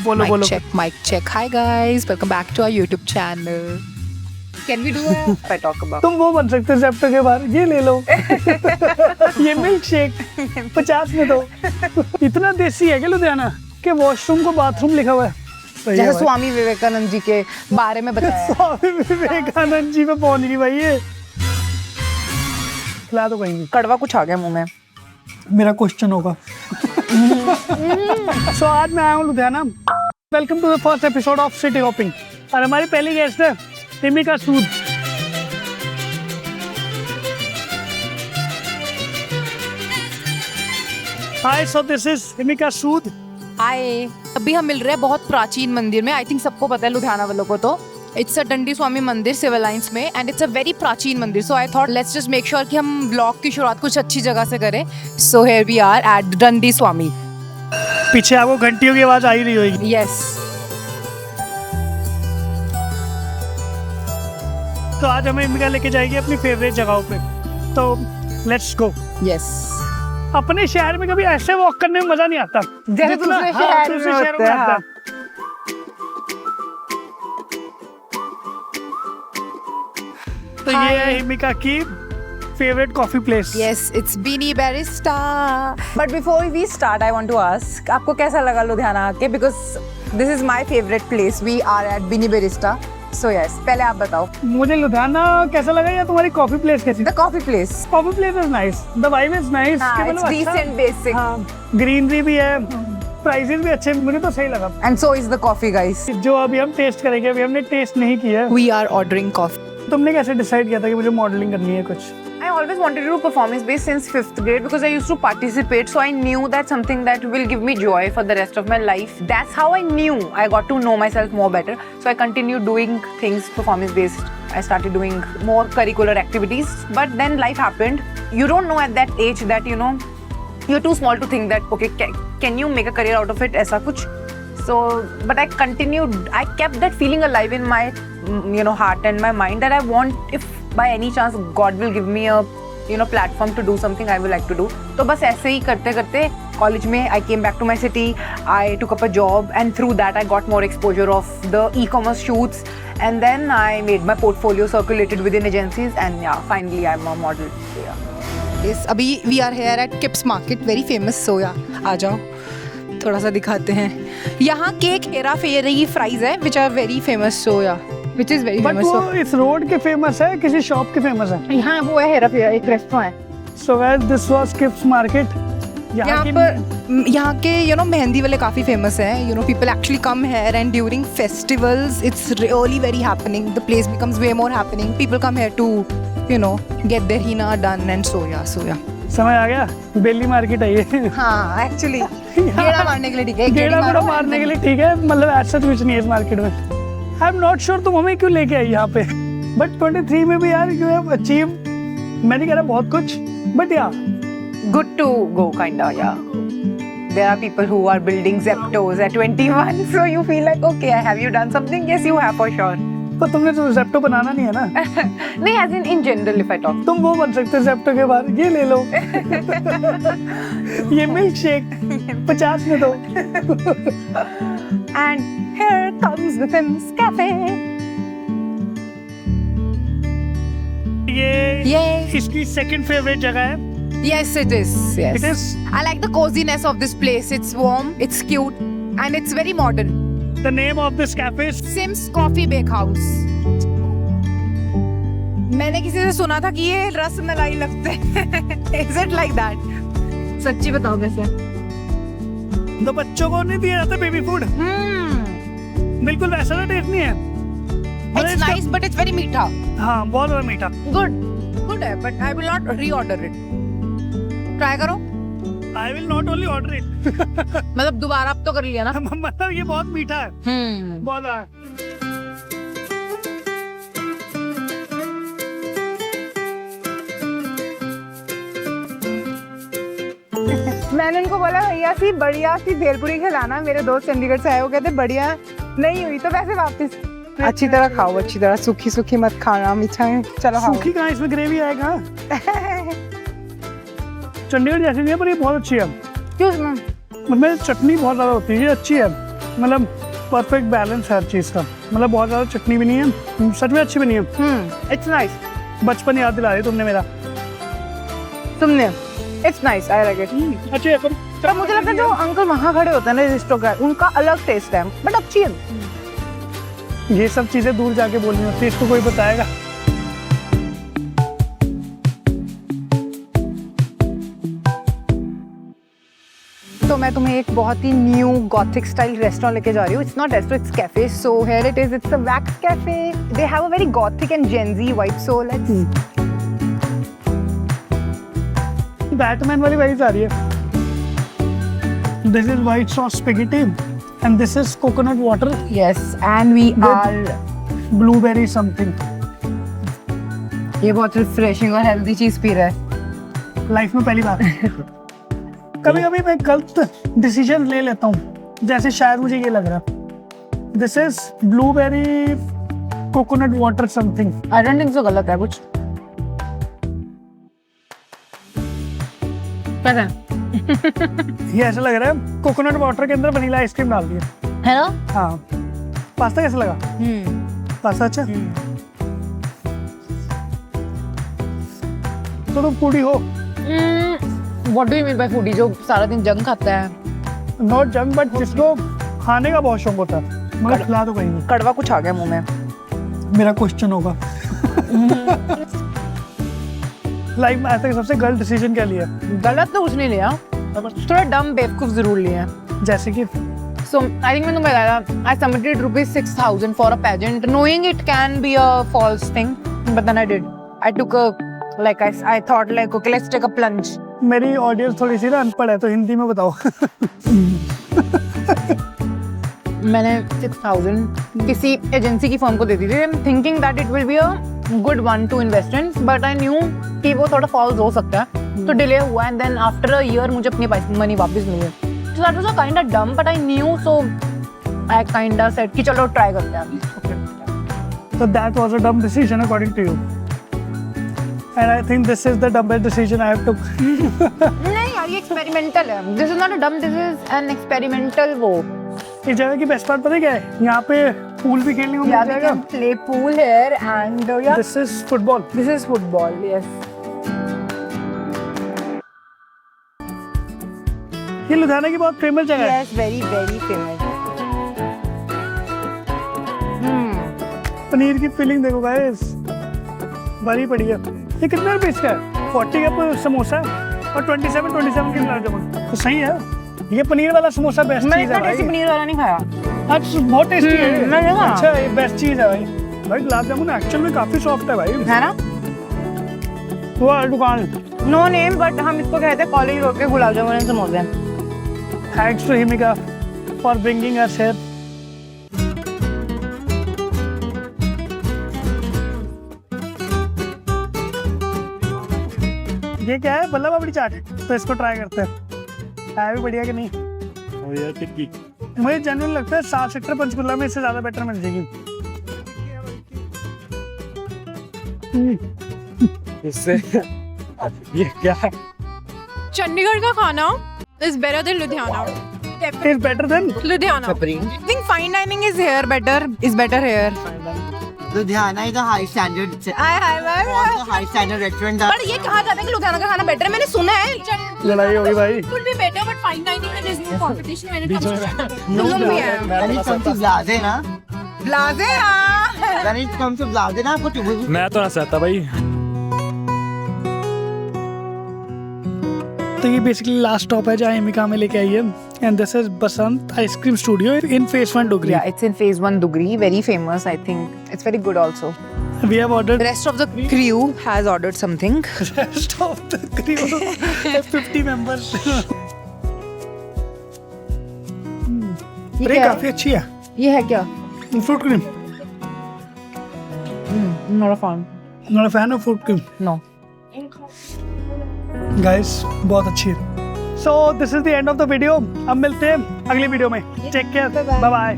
बोलो बोलो। Mic check. Hi guys, welcome back to our YouTube channel. Can we do a if I talk about? तुम वो बन सकते हो ज़ेप्टो के बाहर, ये ले लो ये मिल्क शेक 50 में दो। इतना देसी है क्या लुधियाना कि वॉशरूम को बाथरूम लिखा हुआ है। सही है जैसे भाई। स्वामी विवेकानंद जी के बारे में बताया। स्वामी विवेकानंद जी पे पहुंच गई भाई ये। खिला दो कहीं भी। कड़वा कुछ आ गया मुंह में। मेरा क्वेश्चन होगा। सो आज मैं आया हूँ Ludhiana. Welcome to the first episode of city hopping और हमारी पहली गेस्ट है Himika Sood. Hi, so this is Himika Sood. Hi, अभी हम मिल रहे हैं बहुत प्राचीन मंदिर में। आई थिंक सबको पता है लुधियाना वालों को तो it's a Dandi Swami Mandir civil lines में एंड इट्स अ वेरी प्राचीन mandir. So I thought let's just make sure कि हम ब्लॉग की शुरुआत कुछ अच्छी जगह से करें। So here we are at Dandi Swami. पीछे आपको घंटियों की आवाज आ ही रही होगी। यस। तो आज हमें हिमिका लेके जाएगी अपनी फेवरेट जगहों पे। तो लेट्स गो। यस। अपने शहर में कभी ऐसे वॉक करने में मजा नहीं आता जैसे दूसरे शहर में दूसरे शहरों में होता है, आता है। तो ये है हिमिका की favourite coffee place. Yes, it's Beanie Barista. But before we start, I want to ask, आपको कैसा लगा लुधियाना आके? Because this is my favorite place. We are at Beanie Barista. So yes, पहले आप बताओ। मुझे लुधियाना कैसा लगा या तुम्हारी कॉफी प्लेस कैसी? The coffee place. Coffee place is nice, the vibe is nice. हाँ, it's decent, basic. ग्रीनरी भी है, प्राइसेस भी अच्छे, मुझे तो सही लगा। And so is the coffee, guys. जो अभी हम टेस्ट करेंगे, अभी हमने टेस्ट नहीं किया। We are ordering coffee. तुमने कैसे डिसाइड किया था कि मुझे मॉडलिंग करनी है कुछ? I always wanted to do performance based since 5th grade because I used to participate, so I knew that's something that will give me joy for the rest of my life. That's how I knew I got to know myself more better. So I continued doing things performance based. I started doing more curricular activities, but then life happened. You don't know at that age that you're too small to think that okay, can you make a career out of it? ऐसा कुछ. So, but I continued. I kept that feeling alive in my heart and my mind that I want, if by any chance God will give me a platform to do something I would like to do. तो बस ऐसे ही करते करते college में I came back to my city. I took up a job and through that I got more exposure of the e-commerce shoots and then I made my portfolio circulated within agencies and yeah, finally I'm a model. Yeah. Yes, अभी we are here at Kips Market, very famous. So yeah, आ जाओ, थोड़ा सा दिखाते हैं। यहाँ cake Hera फेरी fries है which are very famous. So yeah, which is very but famous. वो इस रोड के फेमस है, किसी शॉप के फेमस है? यहाँ वो है हेरा फेरी, एक रेस्टोरेंट है। So guys, this was Kipps market. यहाँ पर यहाँ के मेहंदी वाले काफ़ी फेमस हैं। People actually come here and during festivals it's really very happening. The place becomes way more happening. People come here to get their henna done and so yeah. समझ आ गया, बेली मार्केट है ये। हाँ, एक्चुअली गेड़ा मारने के लिए ठीक है। गेड़ा गुड़ा मारने के लिए ठीक है, मतलब ऐसा कुछ नहीं है इस मार्केट में। आई एम नॉट श्योर तुम हमें क्यों लेके आई यहाँ पे। बट 23 में भी यार यू हैव अचीव, मैं नहीं कह रहा बहुत कुछ, बट या Good to go, kinda, yeah. There are people who are building Zeptos at 21, so you feel like, okay, have you done something? Yes, you have for sure. पर तुमने तो ज़ेप्टो बनाना नहीं है ना। नहीं, as in general, if I talk. तुम वो बन सकते हो ज़ेप्टो के बाहर, ये ले लो ये मिल्क शेक 50 में दो। And here comes the Fims Cafe. ये इसकी सेकंड फेवरेट जगह है। Yes, it is. Yes. It is. I like the coziness of this place. It's warm, it's cute, and it's very modern. The name of this cafe is Sims Coffee Bakehouse. मैंने किसी से सुना था कि ये रस मलाई लगते हैं। Is it like that? सच्ची बताओ वैसे। तो बच्चों को नहीं दिया जाता बेबी फूड, बिल्कुल वैसा ना टेस्ट नहीं है। It's nice, but it's very मीठा। हाँ, बहुत ज़्यादा मीठा। Good है, but I will not reorder it. Try करो। I will not only order it मतलब दोबारा अब तो कर लिया ना। मतलब ये बहुत मीठा है, बहुत ज़्यादा। मैंने उनको बोला भैया सी बढ़िया सी भेलपुरी खिलाना। मेरे दोस्त चंडीगढ़ से आए, वो कहते बढ़िया नहीं हुई तो वैसे वापस। अच्छी तरह खाओ, अच्छी तरह, सूखी सूखी मत खाना, मीठा है। चलो खाओ। सूखी कहाँ, इसमें ग्रेवी आएगा। चंडीगढ़ जैसी नहीं है पर ये बहुत अच्छी है। क्यों? उसमें चटनी बहुत ज़्यादा होती है, ये अच्छी है। मतलब परफेक्ट बैलेंस हर चीज़ का, मतलब बहुत ज़्यादा चटनी भी नहीं है, सच में अच्छी बनी है। It's nice. बचपन याद दिला रही तुमने मेरा। तुमने It's nice. I like it. अच्छी है पर पर मुझे लगता है जो अंकल वहाँ खड़े होते हैं ना रेस्टोरेंट, उनका अलग टेस्ट है, बट अच्छी है। ये सब चीज़ें दूर जाके बोलनी होती है, इसको कोई बताएगा। तो मैं तुम्हें एक बहुत ही न्यू गॉथिक स्टाइल रेस्टोरेंट लेके जा रही हूँ। It's not restaurant, it's cafe. So here it is, it's a wax cafe. They have a very gothic and Gen Z vibe, so let's. Batman वाली वाइब्स आ रही है। This is white sauce spaghetti and this is coconut water, yes, and we are blueberry something. ये बहुत refreshing और healthy चीज P रहा है लाइफ में पहली बार। कभी कभी मैं गलत डिसीजन ले लेता हूँ, जैसे शायद मुझे ये लग रहा है। This is blueberry coconut water something. I don't think so गलत है कुछ। पता है ये ऐसा लग रहा है कोकोनट वाटर के अंदर वनीला आइसक्रीम डाल दिया है ना? हाँ। पास्ता कैसा लगा? पास्ता अच्छा। तो तुम फूडी हो? What do you mean by foodie? जो सारा दिन जंक खाता है? नॉट जंक, बट जिसको खाने का बहुत शौक होता है, मगर खिला तो कहीं नहीं। कड़वा कुछ आ गया मुंह में। मेरा क्वेश्चन होगा लाइफ में आज तक सबसे गलत डिसीजन क्या लिया? गलत तो कुछ नहीं लिया, थोड़ा डम बेवकूफ जरूर लिया। जैसे कि So I think मैंने बताया I submitted ₹6,000 for a pageant, knowing it can be a false thing, but then I did. I took a I thought like okay, let's take a plunge. मेरी ऑडियंस थोड़ी सी ना अनपढ़ है, तो हिंदी में बताओ। मैंने 6,000 किसी एजेंसी की फर्म को दे दी थी, thinking that it will be a good one to invest in, but I knew कि वो थोड़ा false हो सकता है, तो डिले हुआ, and then after a year मुझे अपनी मनी वापस मिली। So that was a kind of dumb, but I knew, so I kind of said कि चलो try करते हैं। So that was a dumb decision according to you, and I think this is the dumbest decision I have took. नहीं यार, ये experimental है। This is not a dumb, this is an experimental वो। इस जगह की बेस्ट पार्ट पता है क्या है? यहाँ पे पूल भी खेलने को मिल Yeah, we जाएगा। can play pool here and yeah, This is football. this is football, yes. ये लुधियाना की बहुत फेमस जगह है। Yes, very very famous. Paneer की फीलिंग देखो गाइस, बड़ी पड़ी है। ये कितने रुपए इसका है? 40 का समोसा और 27 की गुलाब जामुन, तो सही है। ये पनीर वाला समोसा बेस्ट मैंने चीज है इतना टेस्टी भाई। पनीर वाला नहीं खाया। अच्छा, बहुत टेस्टी है। मैंने कहा। अच्छा, ये बेस्ट चीज है भाई। भाई गुलाब जामुन एक्चुअल में काफी सॉफ्ट है भाई। है ना? वो दुकान नो नेम, बट हम इसको कहते हैं कॉलेज रोड के गुलाब जामुन एंड समोसे। Thanks to Himika for bringing us here. ये क्या है? बल्ला पापड़ी चाट। तो इसको ट्राई करते हैं, है भी बढ़िया कि नहीं। मुझे जेन्युइन लगता है 7 सेक्टर पंचकुला में इससे ज्यादा बेटर मिल जाएगी। इससे ये क्या है? चंडीगढ़ का खाना is better than Ludhiana. Is better than Ludhiana. I think fine dining is better here. Ludhiana is a high standard. Hi. High standard restaurant. पर ये कहा जाता है कि लुधियाना का खाना बेटर है, मैंने सुना है। लड़ाई होगी भाई। Could be better, but fine dining में there's no competition when it comes to No, तुम भी है। when it comes to Blaze ना, Blaze हाँ। when it comes to Blaze ना, आपको मैं तो ना सहता भाई। तो ये बेसिकली लास्ट स्टॉप है जहाँ हिमिका में लेके आई है, and this is Basant ice cream studio in phase 1 Dugri. Yeah, it's in phase 1 Dugri, very famous. I think it's very good also. We have ordered The rest of the crew has ordered something. rest of the crew 50 members. ये अरे क्या काफी अच्छी है। ये है क्या? Fruit cream. Not a fan. Not a fan of fruit cream No. Guys, बहुत अच्छी है। So this is the end of the video. अब मिलते हैं अगली वीडियो में। Take care, bye bye.